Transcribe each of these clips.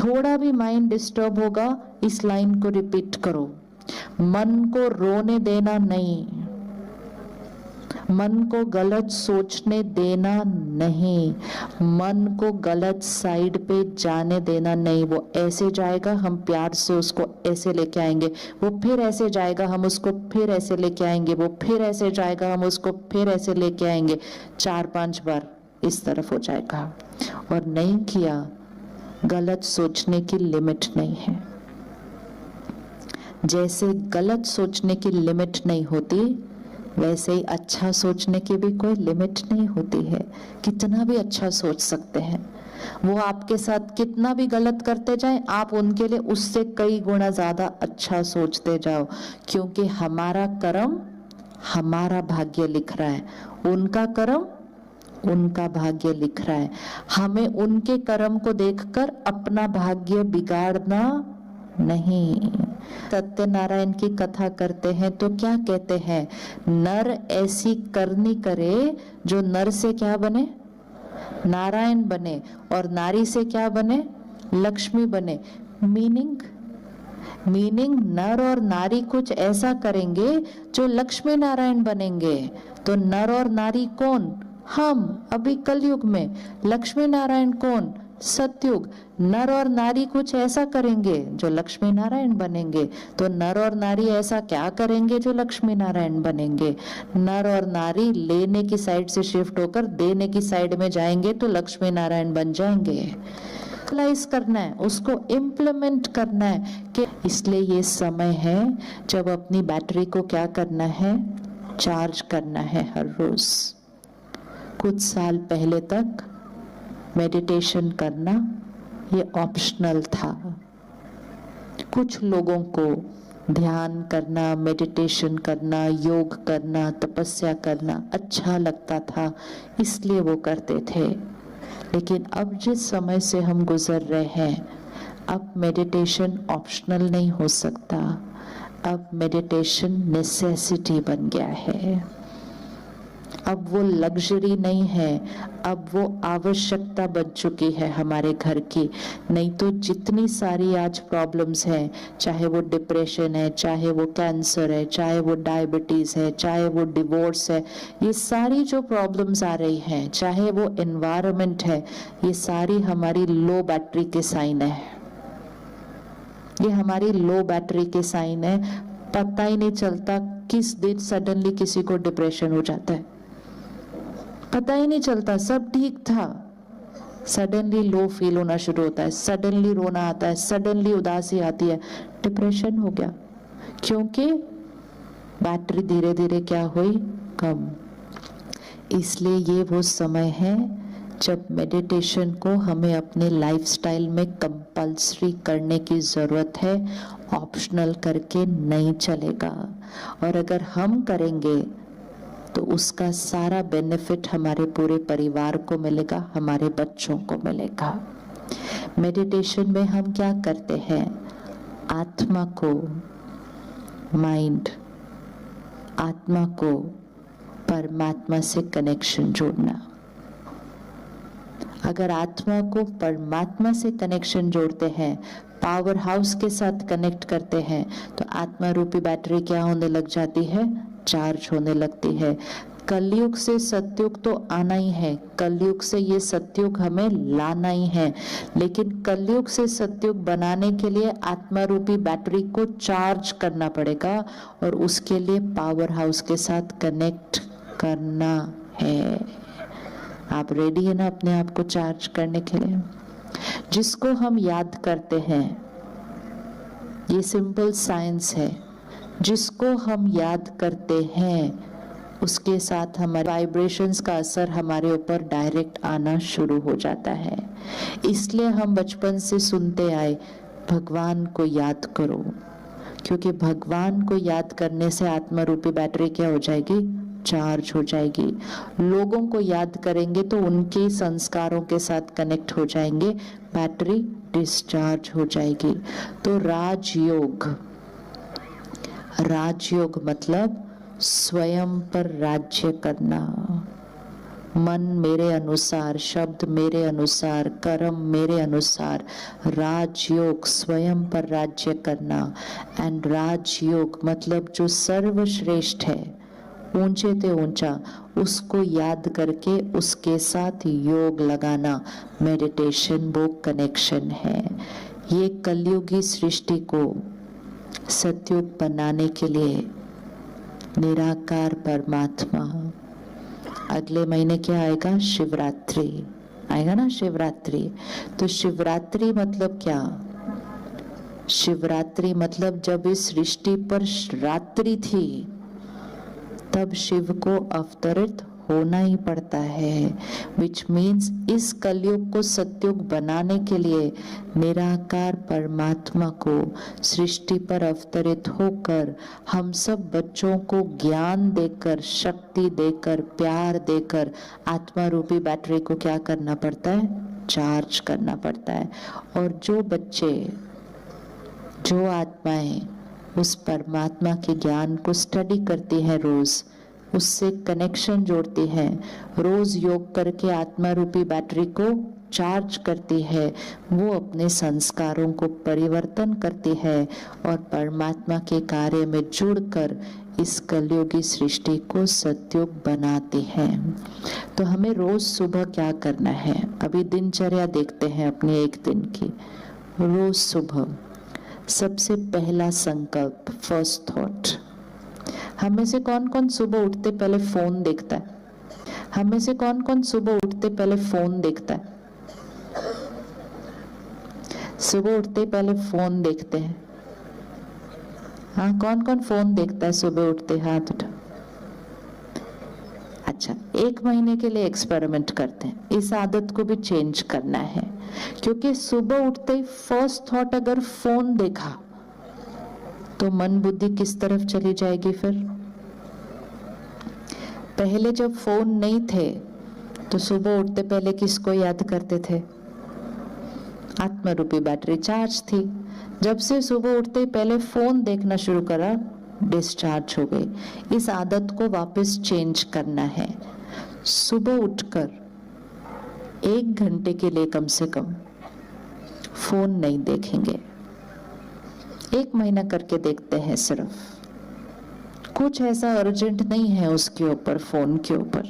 थोड़ा भी mind disturb होगा, इस लाइन को रिपीट करो। मन को रोने देना नहीं, मन को गलत सोचने देना नहीं, मन को गलत साइड पे जाने देना नहीं। वो ऐसे जाएगा, हम प्यार से उसको ऐसे लेके आएंगे, वो फिर ऐसे जाएगा, हम उसको फिर ऐसे लेके आएंगे, वो फिर ऐसे जाएगा, हम उसको फिर ऐसे लेके आएंगे। 4-5 बार इस तरफ हो जाएगा। और नहीं किया, गलत सोचने की लिमिट नहीं है। जैसे गलत सोचने की लिमिट नहीं होती, वैसे ही अच्छा सोचने की भी कोई लिमिट नहीं होती है। कितना भी अच्छा सोच सकते हैं, वो आपके साथ कितना भी गलत करते जाएं, आप उनके लिए उससे कई गुना ज्यादा अच्छा सोचते जाओ, क्योंकि हमारा कर्म हमारा भाग्य लिख रहा है, उनका कर्म उनका भाग्य लिख रहा है। हमें उनके कर्म को देखकर अपना भाग्य बिगाड़ना नहीं। सत्यनारायण की कथा करते हैं तो क्या कहते हैं? नर ऐसी करनी करे जो नर से क्या बने? नारायण बने, और नारी से क्या बने? लक्ष्मी बने। मीनिंग नर और नारी कुछ ऐसा करेंगे जो लक्ष्मी नारायण बनेंगे। तो नर और नारी कौन? हम अभी कलयुग में। लक्ष्मी नारायण कौन? सतयुग। नर और नारी कुछ ऐसा करेंगे जो लक्ष्मी नारायण बनेंगे। तो नर और नारी ऐसा क्या करेंगे जो लक्ष्मी नारायण बनेंगे? नर और नारी लेने की साइड से शिफ्ट होकर देने की साइड में जाएंगे तो लक्ष्मी नारायण बन जाएंगे। यूटिलाइज करना है, उसको इम्प्लीमेंट करना है कि इसलिए ये समय है जब अपनी बैटरी को क्या करना है? चार्ज करना है हर रोज। कुछ साल पहले तक मेडिटेशन करना ये ऑप्शनल था। कुछ लोगों को ध्यान करना, मेडिटेशन करना, योग करना, तपस्या करना अच्छा लगता था, इसलिए वो करते थे। लेकिन अब जिस समय से हम गुजर रहे हैं, अब मेडिटेशन ऑप्शनल नहीं हो सकता, अब मेडिटेशन नेसेसिटी बन गया है। अब वो लग्जरी नहीं है, अब वो आवश्यकता बन चुकी है हमारे घर की। नहीं तो जितनी सारी आज प्रॉब्लम्स हैं, चाहे वो डिप्रेशन है, चाहे वो कैंसर है, चाहे वो डायबिटीज है, चाहे वो डिवोर्स है, ये सारी जो प्रॉब्लम्स आ रही हैं, चाहे वो एनवायरनमेंट है, ये सारी हमारी लो बैटरी के साइन है। ये हमारी लो बैटरी के साइन है। पता ही नहीं चलता किस दिन सडनली किसी को डिप्रेशन हो जाता है, पता ही नहीं चलता, सब ठीक था, सडनली लो फील होना शुरू होता है, सडनली रोना आता है, सडनली उदासी आती है, डिप्रेशन हो गया। क्योंकि बैटरी धीरे धीरे क्या हुई? कम। इसलिए ये वो समय है जब मेडिटेशन को हमें अपने लाइफस्टाइल में कंपल्सरी करने की जरूरत है, ऑप्शनल करके नहीं चलेगा। और अगर हम करेंगे तो उसका सारा बेनिफिट हमारे पूरे परिवार को मिलेगा, हमारे बच्चों को मिलेगा। मेडिटेशन में हम क्या करते हैं? आत्मा को, माइंड, आत्मा को परमात्मा से कनेक्शन जोड़ना। अगर आत्मा को परमात्मा से कनेक्शन जोड़ते हैं, पावर हाउस के साथ कनेक्ट करते हैं, तो आत्मा रूपी बैटरी क्या होने लग जाती है? चार्ज होने लगती है। कलयुग से सतयुग तो आना ही है, कलयुग से ये सतयुग हमें लाना ही है। लेकिन कलयुग से सतयुग बनाने के लिए आत्मा रूपी बैटरी को चार्ज करना पड़ेगा, और उसके लिए पावर हाउस के साथ कनेक्ट करना है। आप रेडी है ना अपने आप को चार्ज करने के लिए? जिसको हम याद करते हैं, ये सिंपल साइंस है, जिसको हम याद करते हैं उसके साथ हमारे वाइब्रेशंस का असर हमारे ऊपर डायरेक्ट आना शुरू हो जाता है। इसलिए हम बचपन से सुनते आए, भगवान को याद करो, क्योंकि भगवान को याद करने से आत्मा रूपी बैटरी क्या हो जाएगी? चार्ज हो जाएगी। लोगों को याद करेंगे तो उनके संस्कारों के साथ कनेक्ट हो जाएंगे, बैटरी डिस्चार्ज हो जाएगी। तो राजयोग, राजयोग मतलब स्वयं पर राज्य करना। मन मेरे अनुसार, शब्द मेरे अनुसार, कर्म मेरे अनुसार, राजयोग स्वयं पर राज्य करना। एंड राजयोग मतलब जो सर्वश्रेष्ठ है, ऊंचे ते ऊंचा, उसको याद करके उसके साथ योग लगाना, मेडिटेशन वो कनेक्शन है। ये कलयुगी सृष्टि को सतयुग बनाने के लिए निराकार परमात्मा, अगले महीने क्या आएगा? शिवरात्रि आएगा ना, शिवरात्रि। तो शिवरात्रि मतलब क्या? शिवरात्रि मतलब जब इस सृष्टि पर रात्रि थी तब शिव को अवतरित होना ही पड़ता है, विच मीन्स इस कलयुग को सतयुग बनाने के लिए निराकार परमात्मा को सृष्टि पर अवतरित होकर हम सब बच्चों को ज्ञान देकर, शक्ति देकर, प्यार देकर आत्मा रूपी बैटरी को क्या करना पड़ता है? चार्ज करना पड़ता है। और जो बच्चे, जो आत्माएं उस परमात्मा के ज्ञान को स्टडी करती हैं, रोज उससे कनेक्शन जोड़ती है, रोज योग करके आत्मा रूपी बैटरी को चार्ज करती है, वो अपने संस्कारों को परिवर्तन करती है और परमात्मा के कार्य में जुड़कर इस कलयुगी सृष्टि को सतयुग बनाती है। तो हमें रोज सुबह क्या करना है? अभी दिनचर्या देखते हैं अपने एक दिन की। रोज सुबह सबसे पहला संकल्प, फर्स्ट थॉट। हम में से कौन कौन सुबह उठते पहले फोन देखता है? हम में से कौन कौन सुबह उठते पहले फोन देखता है? सुबह उठते पहले फोन देखते हैं। हाँ, कौन कौन फोन देखता है सुबह उठते? हाथ उठा। अच्छा, 1 महीने के लिए एक्सपेरिमेंट करते हैं, इस आदत को भी चेंज करना है। क्योंकि सुबह उठते ही फर्स्ट थॉट अगर फोन देखा तो मन बुद्धि किस तरफ चली जाएगी? फिर पहले जब फोन नहीं थे तो सुबह उठते पहले किसको याद करते थे? आत्मा रूपी बैटरी चार्ज थी। जब से सुबह उठते ही पहले फोन देखना शुरू करा, डिस्चार्ज हो गई। इस आदत को वापस चेंज करना है। सुबह उठकर 1 घंटे के लिए कम से कम फोन नहीं देखेंगे। 1 महीना करके देखते हैं। सिर्फ कुछ ऐसा अर्जेंट नहीं है उसके ऊपर, फोन के ऊपर।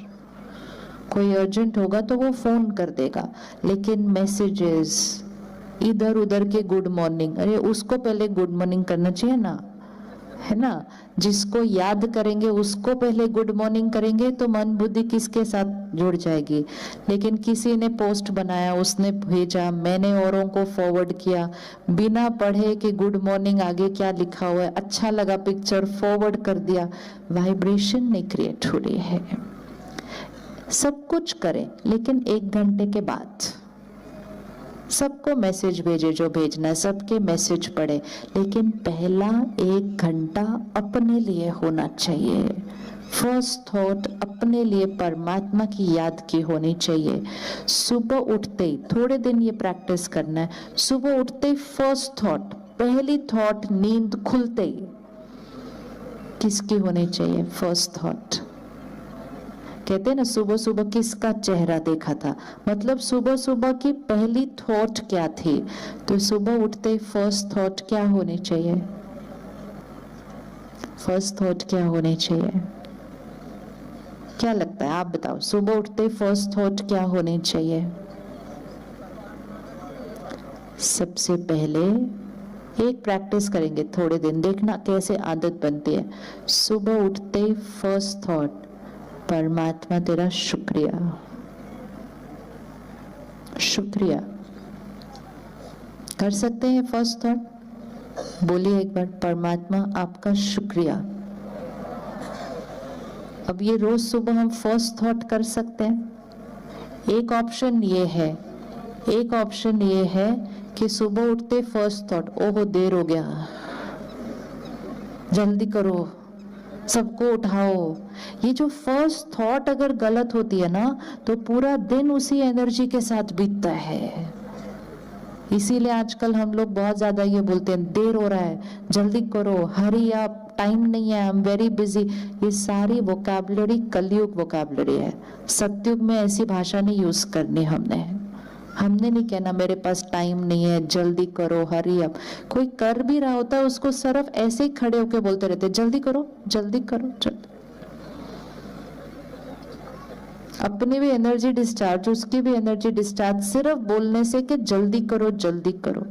कोई अर्जेंट होगा तो वो फोन कर देगा, लेकिन मैसेजेस इधर उधर के गुड मॉर्निंग, अरे उसको पहले गुड मॉर्निंग करना चाहिए ना, है ना? जिसको याद करेंगे उसको पहले गुड मॉर्निंग करेंगे तो मन बुद्धि किसके साथ जुड़ जाएगी। लेकिन किसी ने पोस्ट बनाया, उसने भेजा, मैंने औरों को फॉरवर्ड किया, बिना पढ़े कि गुड मॉर्निंग आगे क्या लिखा हुआ है, अच्छा लगा पिक्चर, फॉरवर्ड कर दिया। वाइब्रेशन नहीं क्रिएट हो रही है। सब कुछ करें, लेकिन 1 घंटे के बाद सबको मैसेज भेजे जो भेजना है, सबके मैसेज पढ़े, लेकिन पहला 1 घंटा अपने लिए होना चाहिए। फर्स्ट थॉट अपने लिए परमात्मा की याद की होनी चाहिए। सुबह उठते ही थोड़े दिन ये प्रैक्टिस करना है। सुबह उठते ही फर्स्ट थॉट, पहली थॉट नींद खुलते ही किसकी होनी चाहिए? First thought. कहते हैं ना, सुबह सुबह किसका चेहरा देखा था, मतलब सुबह सुबह की पहली थॉट क्या थी। तो सुबह उठते फर्स्ट थॉट क्या होनी चाहिए? फर्स्ट थॉट क्या होनी चाहिए? क्या लगता है? आप बताओ, सुबह उठते फर्स्ट थॉट क्या होनी चाहिए? सबसे पहले एक प्रैक्टिस करेंगे थोड़े दिन, देखना कैसे आदत बनती है। सुबह उठते फर्स्ट थॉट, परमात्मा तेरा शुक्रिया। शुक्रिया कर सकते हैं। फर्स्ट थॉट बोलिए एक बार, परमात्मा आपका शुक्रिया। अब ये रोज सुबह हम फर्स्ट थॉट कर सकते हैं। एक ऑप्शन ये है, एक ऑप्शन ये है कि सुबह उठते फर्स्ट थॉट, ओहो देर हो गया, जल्दी करो, सबको उठाओ। ये जो फर्स्ट थॉट अगर गलत होती है ना, तो पूरा दिन उसी एनर्जी के साथ बीतता है। इसीलिए आजकल हम लोग बहुत ज्यादा ये बोलते हैं देर हो रहा है, जल्दी करो, हरी अप, टाइम नहीं है, आई एम वेरी बिजी। ये सारी वोकैबुलरी कलयुग वोकैबुलरी है। सतयुग में ऐसी भाषा नहीं यूज करनी हमने नहीं कहना मेरे पास टाइम नहीं है, जल्दी करो, हरी अप। कोई कर भी रहा होता है उसको सिर्फ ऐसे ही खड़े होके बोलते रहते जल्दी करो, जल्दी करो, जल्दी। अपनी भी एनर्जी डिस्चार्ज, उसकी भी एनर्जी डिस्चार्ज सिर्फ बोलने से कि जल्दी करो, जल्दी करो।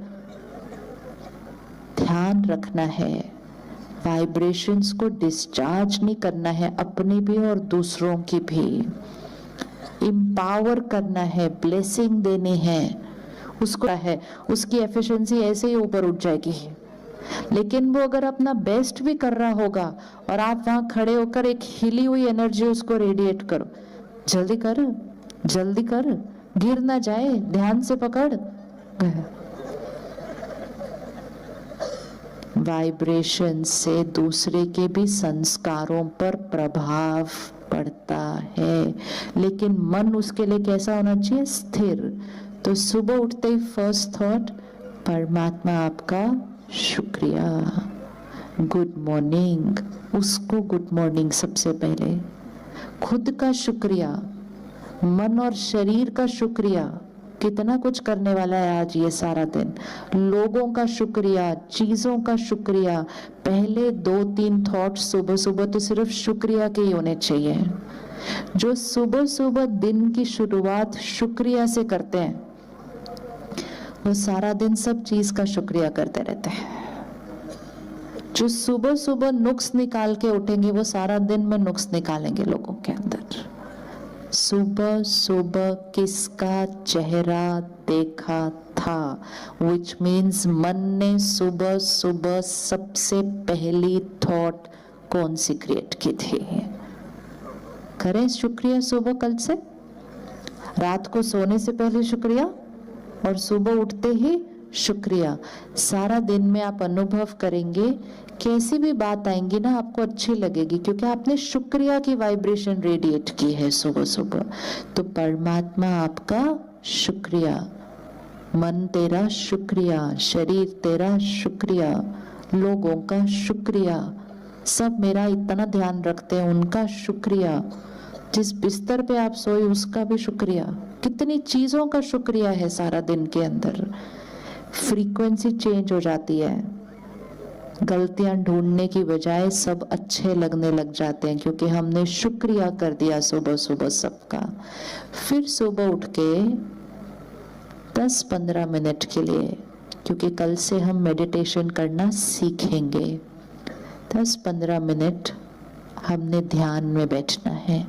ध्यान रखना है, वाइब्रेशंस को डिस्चार्ज नहीं करना है, अपनी भी और दूसरों की भी। एम्पावर करना है, ब्लेसिंग देनी है उसको है, उसकी एफिशिएंसी ऐसे ही ऊपर उठ जाएगी। लेकिन वो अगर अपना बेस्ट भी कर रहा होगा और आप वहां खड़े होकर एक हिली हुई एनर्जी उसको रेडिएट करो, जल्दी कर, जल्दी कर, गिर ना जाए, ध्यान से पकड़। वाइब्रेशन से दूसरे के भी संस्कारों पर प्रभाव पड़ता है, लेकिन मन उसके लिए कैसा होना चाहिए? स्थिर। तो सुबह उठते ही फर्स्ट थॉट, परमात्मा आपका शुक्रिया, गुड मॉर्निंग। उसको गुड मॉर्निंग सबसे पहले, खुद का शुक्रिया, मन और शरीर का शुक्रिया, कितना कुछ करने वाला है आज ये सारा दिन। लोगों का शुक्रिया, चीजों का शुक्रिया। पहले 2-3 थॉट सुबह सुबह तो सिर्फ शुक्रिया के ही होने चाहिए। जो सुबह सुबह दिन की शुरुआत शुक्रिया से करते हैं वो सारा दिन सब चीज का शुक्रिया करते रहते हैं। जो सुबह सुबह नुक्स निकाल के उठेंगे वो सारा दिन में नुक्स निकालेंगे लोगों के अंदर। सुबह सुबह किसका चेहरा देखा था, विच मीन्स मन ने सुबह सुबह सबसे पहली थॉट कौन सी क्रिएट की थी। करें शुक्रिया सुबह, कल से रात को सोने से पहले शुक्रिया और सुबह उठते ही शुक्रिया। सारा दिन में आप अनुभव करेंगे, कैसी भी बात आएंगी ना आपको अच्छी लगेगी, क्योंकि आपने शुक्रिया की वाइब्रेशन रेडिएट की है सुबह सुबह। तो परमात्मा आपका शुक्रिया, मन तेरा शुक्रिया, शरीर तेरा शुक्रिया, लोगों का शुक्रिया, सब मेरा इतना ध्यान रखते हैं उनका शुक्रिया, जिस बिस्तर पे आप सोए उसका भी शुक्रिया। कितनी चीजों का शुक्रिया है सारा दिन के अंदर। फ्रीक्वेंसी चेंज हो जाती है, गलतियां ढूंढने की बजाय सब अच्छे लगने लग जाते हैं, क्योंकि हमने शुक्रिया कर दिया सुबह सुबह सबका। फिर सुबह उठ के 10-15 मिनट के लिए, क्योंकि कल से हम मेडिटेशन करना सीखेंगे, 10-15 मिनट हमने ध्यान में बैठना है।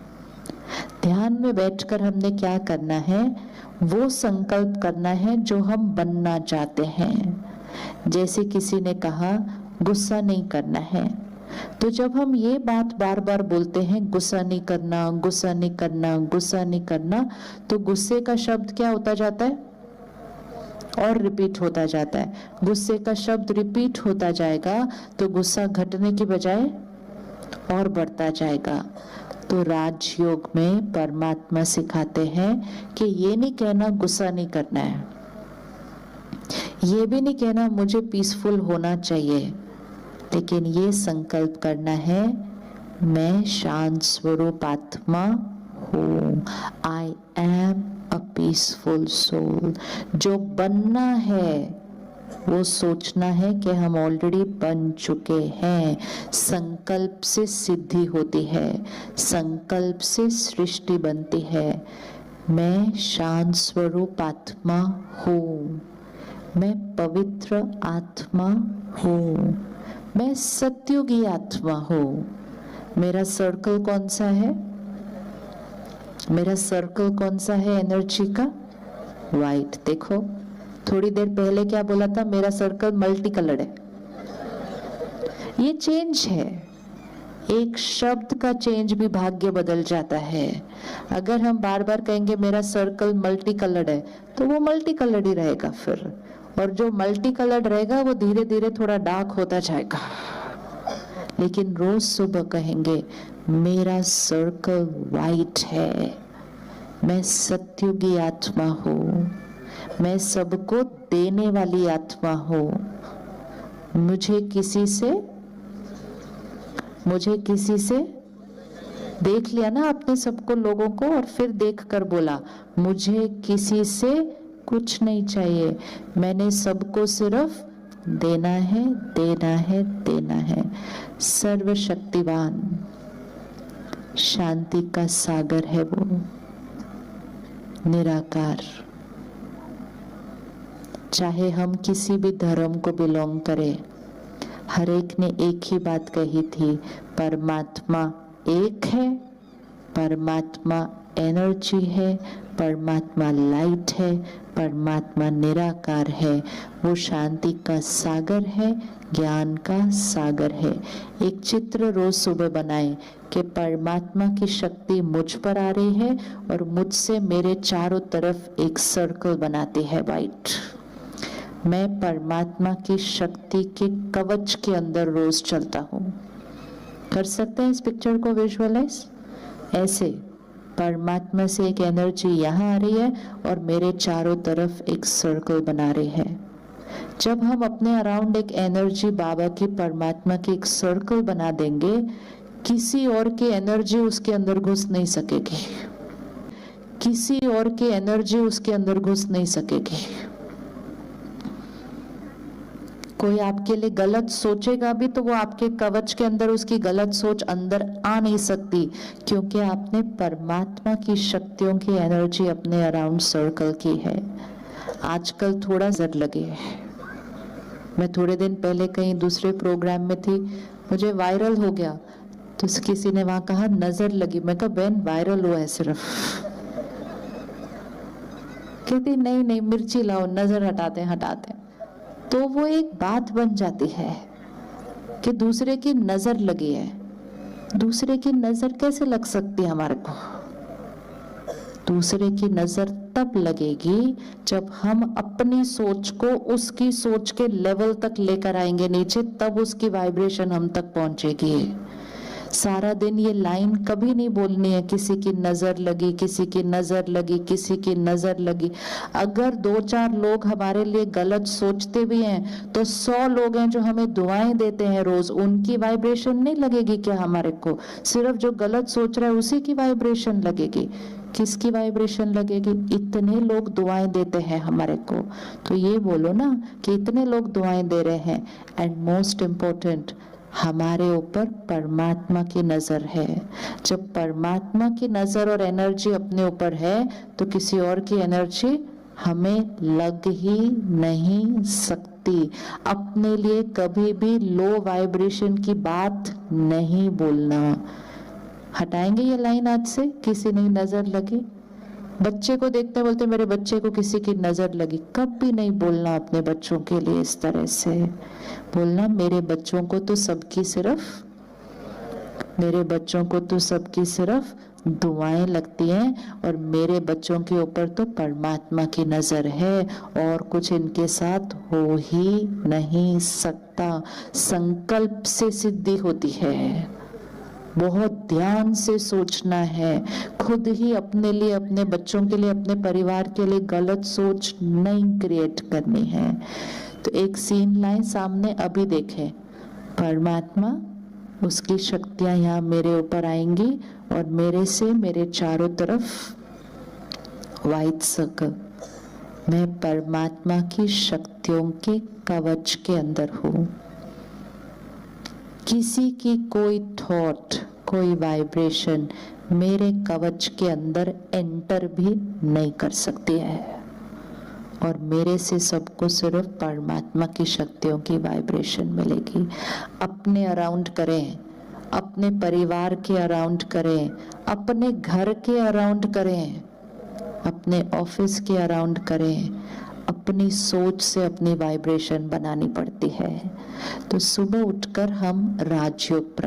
ध्यान में बैठकर हमने क्या करना है? वो संकल्प करना है जो हम बनना चाहते हैं। जैसे किसी ने कहा गुस्सा नहीं करना है, तो जब हम ये बात बार बार बोलते हैं गुस्सा नहीं करना, गुस्सा नहीं करना, गुस्सा नहीं करना, तो गुस्से का शब्द क्या होता जाता है? और रिपीट होता जाता है। गुस्से का शब्द रिपीट होता जाएगा तो गुस्सा घटने की बजाय और बढ़ता जाएगा। तो राजयोग में परमात्मा सिखाते हैं कि ये नहीं कहना गुस्सा नहीं करना है, ये भी नहीं कहना मुझे पीसफुल होना चाहिए, लेकिन ये संकल्प करना है मैं शांत स्वरूप आत्मा हूँ, I am a peaceful soul. जो बनना है वो सोचना है कि हम ऑलरेडी बन चुके हैं। संकल्प से सिद्धि होती है, संकल्प से सृष्टि बनती है। मैं शांत स्वरूप आत्मा हूँ, मैं पवित्र आत्मा हूँ, मैं सत्युगी आत्मा हूँ। मेरा सर्कल कौन सा है? मेरा सर्कल कौन सा है एनर्जी का? व्हाइट। देखो थोड़ी देर पहले क्या बोला था? मेरा सर्कल मल्टी कलर्ड है। ये चेंज है, एक शब्द का चेंज भी भाग्य बदल जाता है। अगर हम बार बार कहेंगे मेरा सर्कल मल्टी कलर्ड है, तो वो मल्टी कलर्ड ही रहेगा फिर, और जो मल्टी कलर्ड रहेगा वो धीरे धीरे थोड़ा डार्क होता जाएगा। लेकिन रोज सुबह कहेंगे मेरा सर्कल वाइट है, मैं सत्युगी आत्मा हूँ, मैं सबको देने वाली आत्मा हूँ। मुझे किसी से देख लिया ना आपने सबको, लोगों को, और फिर देखकर बोला मुझे किसी से कुछ नहीं चाहिए, मैंने सबको सिर्फ देना है, देना है, देना है। सर्वशक्तिवान शांति का सागर है वो, निराकार। चाहे हम किसी भी धर्म को बिलोंग करें, हर एक ने एक ही बात कही थी, परमात्मा एक है, परमात्मा एनर्जी है, परमात्मा लाइट है, परमात्मा निराकार है, वो शांति का सागर है, ज्ञान का सागर है। एक चित्र रोज सुबह बनाएं कि परमात्मा की शक्ति मुझ पर आ रही है और मुझसे मेरे चारों तरफ एक सर्कल बनाती है वाइट। मैं परमात्मा की शक्ति के कवच के अंदर रोज चलता हूँ। कर सकते हैं इस पिक्चर को विजुअलाइज? ऐसे परमात्मा से एक एनर्जी यहाँ आ रही है और मेरे चारों तरफ एक सर्कल बना रही है। जब हम अपने अराउंड एक एनर्जी बाबा की, परमात्मा की एक सर्कल बना देंगे, किसी और की एनर्जी उसके अंदर घुस नहीं सकेगी, किसी और की एनर्जी उसके अंदर घुस नहीं सकेगी। कोई आपके लिए गलत सोचेगा भी तो वो आपके कवच के अंदर उसकी गलत सोच अंदर आ नहीं सकती, क्योंकि आपने परमात्मा की शक्तियों की एनर्जी अपने अराउंड सर्कल की है। आजकल थोड़ा जर लगे। मैं थोड़े दिन पहले कहीं दूसरे प्रोग्राम में थी, मुझे वायरल हो गया, तो किसी ने वहां कहा नजर लगी। मैं कहा बहन वायरल हुआ है सिर्फ। कहती नहीं नहीं मिर्ची लाओ, नजर हटाते हटाते। तो वो एक बात बन जाती है कि दूसरे की नजर लगी है। दूसरे की नजर कैसे लग सकती है हमारे को? दूसरे की नजर तब लगेगी जब हम अपनी सोच को उसकी सोच के लेवल तक लेकर आएंगे नीचे, तब उसकी वाइब्रेशन हम तक पहुंचेगी। सारा दिन ये लाइन कभी नहीं बोलनी है, किसी की नजर लगी, किसी की नजर लगी, किसी की नजर लगी। अगर 2-4 लोग हमारे लिए गलत सोचते भी हैं तो 100 लोग हैं जो हमें दुआएं देते हैं रोज, उनकी वाइब्रेशन नहीं लगेगी क्या हमारे को? सिर्फ जो गलत सोच रहा है उसी की वाइब्रेशन लगेगी। किसकी वाइब्रेशन लगेगी? इतने लोग दुआएं देते हैं हमारे को, तो ये बोलो ना कि इतने लोग दुआएं दे रहे हैं। एंड मोस्ट इम्पोर्टेंट, हमारे ऊपर परमात्मा की नजर है। जब परमात्मा की नजर और एनर्जी अपने ऊपर है तो किसी और की एनर्जी हमें लग ही नहीं सकती। अपने लिए कभी भी लो वाइब्रेशन की बात नहीं बोलना। हटाएंगे ये लाइन आज से, किसी नहीं नजर लगी। बच्चे को देखते बोलते मेरे बच्चे को किसी की नजर लगी। कभी नहीं बोलना अपने बच्चों के लिए इस तरह से। बोलना मेरे बच्चों को तो सबकी सिर्फ दुआएं लगती हैं और मेरे बच्चों के ऊपर तो परमात्मा की नजर है और कुछ इनके साथ हो ही नहीं सकता। संकल्प से सिद्धि होती है, बहुत ध्यान से सोचना है। खुद ही अपने लिए, अपने बच्चों के लिए, अपने परिवार के लिए गलत सोच नहीं क्रिएट करनी है। तो एक सीन लाइन सामने अभी देखें, परमात्मा उसकी शक्तियां यहाँ मेरे ऊपर आएंगी और मेरे से मेरे चारों तरफ वाइट सर्कल। मैं परमात्मा की शक्तियों के कवच के अंदर हूँ। किसी की कोई थॉट, कोई वाइब्रेशन मेरे कवच के अंदर एंटर भी नहीं कर सकती है और मेरे से सबको सिर्फ परमात्मा की शक्तियों की वाइब्रेशन मिलेगी। अपने अराउंड करें, अपने परिवार के अराउंड करें, अपने घर के अराउंड करें, अपने ऑफिस के अराउंड करें। अपनी सोच से अपनी वाइब्रेशन बनानी पड़ती है। तो सुबह उठकर हम राजयोग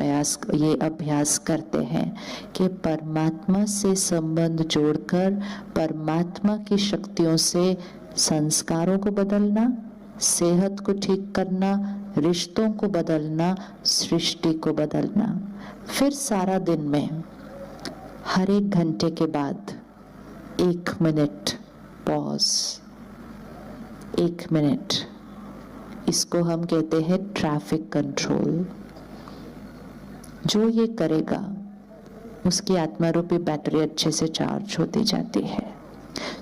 ये अभ्यास करते हैं कि परमात्मा से संबंध जोड़कर परमात्मा की शक्तियों से संस्कारों को बदलना, सेहत को ठीक करना, रिश्तों को बदलना, सृष्टि को बदलना। फिर सारा दिन में हर 1 घंटे के बाद 1 मिनट पॉज, 1 मिनट, इसको हम कहते हैं ट्रैफिक कंट्रोल। जो ये करेगा उसकी आत्मा रूपी बैटरी अच्छे से चार्ज होती जाती है।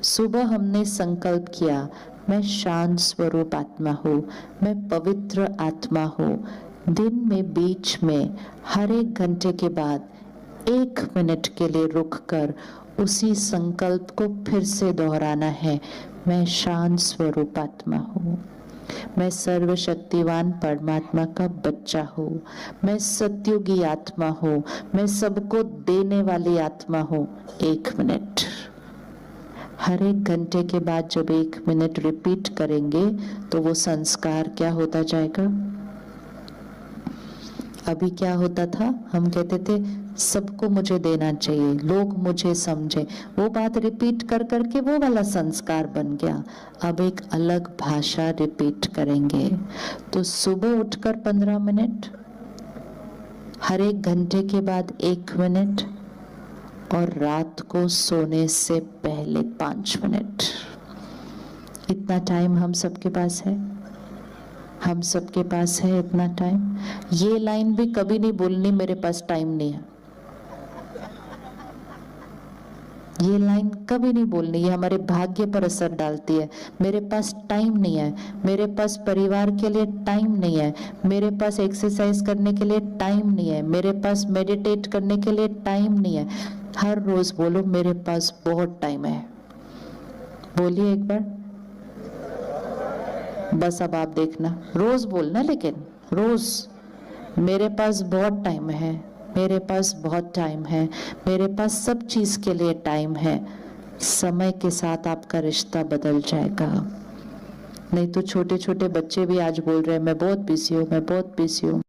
सुबह हमने संकल्प किया, मैं शांत स्वरूप आत्मा हूँ, मैं पवित्र आत्मा हूँ। दिन में बीच में हर 1 घंटे के बाद 1 मिनट के लिए रुककर उसी संकल्प को फिर से दोहराना है, मैं शांत स्वरूप आत्मा हूँ, मैं सर्वशक्तिवान परमात्मा का बच्चा हूँ, मैं सत्युगी आत्मा हूँ, मैं सबको देने वाली आत्मा हूँ। 1 मिनट, हर 1 घंटे के बाद जब 1 मिनट रिपीट करेंगे तो वो संस्कार क्या होता जाएगा। अभी क्या होता था, हम कहते थे सबको मुझे देना चाहिए, लोग मुझे समझे, वो बात रिपीट कर करके वो वाला संस्कार बन गया। अब एक अलग भाषा रिपीट करेंगे। तो सुबह उठकर 15 मिनट, हर 1 घंटे के बाद 1 मिनट, और रात को सोने से पहले 5 मिनट। इतना टाइम हम सबके पास है, हम सबके पास है इतना टाइम। ये लाइन भी कभी नहीं बोलनी मेरे पास टाइम नहीं है, ये लाइन कभी नहीं बोलनी, ये हमारे भाग्य पर असर डालती है। मेरे पास टाइम नहीं है, मेरे पास परिवार के लिए टाइम नहीं है, मेरे पास एक्सरसाइज करने के लिए टाइम नहीं है, मेरे पास मेडिटेट करने के लिए टाइम नहीं है। हर रोज बोलो मेरे पास बहुत टाइम है। बोलिए एक बार, बस अब आप देखना, रोज बोलना, लेकिन रोज मेरे पास बहुत टाइम है, मेरे पास बहुत टाइम है, मेरे पास सब चीज के लिए टाइम है। समय के साथ आपका रिश्ता बदल जाएगा। नहीं तो छोटे छोटे बच्चे भी आज बोल रहे हैं मैं बहुत बिजी हूँ, मैं बहुत बिजी हूँ।